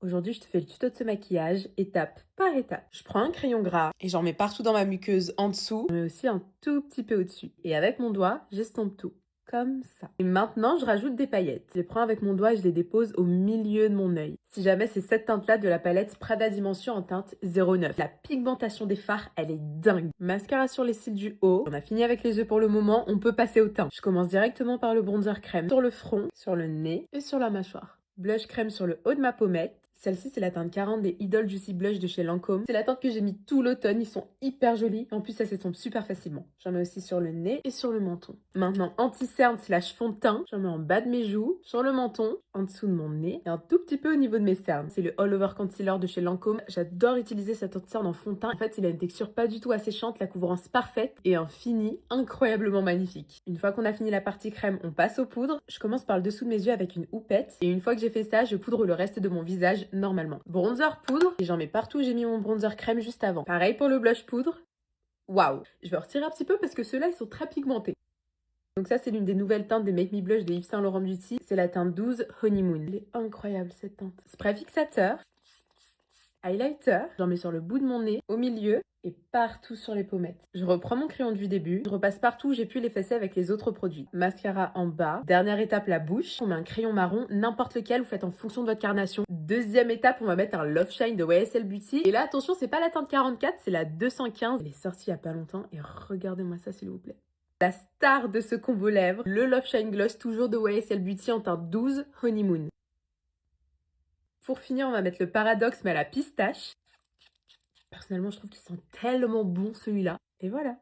Aujourd'hui, je te fais le tuto de ce maquillage, étape par étape. Je prends un crayon gras et j'en mets partout dans ma muqueuse en dessous, mais aussi un tout petit peu au-dessus. Et avec mon doigt, j'estompe tout. Comme ça. Et maintenant, je rajoute des paillettes. Je les prends avec mon doigt et je les dépose au milieu de mon œil. Si jamais c'est cette teinte-là de la palette Prada Dimension en teinte 09. La pigmentation des fards, elle est dingue. Mascara sur les cils du haut. On a fini avec les yeux pour le moment, on peut passer au teint. Je commence directement par le bronzer crème sur le front, sur le nez et sur la mâchoire. Blush crème sur le haut de ma pommette. Celle-ci, c'est la teinte 40 des Idol Juicy Blush de chez Lancôme. C'est la teinte que j'ai mis tout l'automne. Ils sont hyper jolis. En plus, ça s'estompe super facilement. J'en mets aussi sur le nez et sur le menton. Maintenant, anti-cerne slash fond de teint. J'en mets en bas de mes joues, sur le menton, en dessous de mon nez et un tout petit peu au niveau de mes cernes. C'est le All Over Concealer de chez Lancôme. J'adore utiliser cette anti-cerne en fond de teint. En fait, il a une texture pas du tout asséchante, la couvrance parfaite et un fini incroyablement magnifique. Une fois qu'on a fini la partie crème, on passe aux poudres. Je commence par le dessous de mes yeux avec une houppette. Et une fois que j'ai fait ça, je poudre le reste de mon visage normalement. Bronzer poudre, et j'en mets partout, j'ai mis mon bronzer crème juste avant. Pareil pour le blush poudre. Waouh! Je vais retirer un petit peu parce que ceux-là, ils sont très pigmentés. Donc ça, c'est l'une des nouvelles teintes des Make Me Blush de Yves Saint Laurent Beauty. C'est la teinte 12 Honeymoon. Elle est incroyable cette teinte. Spray fixateur. Highlighter, j'en mets sur le bout de mon nez, au milieu et partout sur les pommettes. Je reprends mon crayon du début, je repasse partout où j'ai pu l'effacer avec les autres produits. Mascara en bas. Dernière étape, la bouche. On met un crayon marron, n'importe lequel, vous faites en fonction de votre carnation. Deuxième étape, on va mettre un Love Shine de YSL Beauty. Et là, attention, c'est pas la teinte 44, c'est la 215. Elle est sortie il y a pas longtemps et regardez-moi ça s'il vous plaît. La star de ce combo lèvres, le Love Shine Gloss, toujours de YSL Beauty en teinte 12 Honeymoon. Pour finir, on va mettre le Paradoxe, mais à la pistache. Personnellement, je trouve qu'il sent tellement bon celui-là. Et voilà.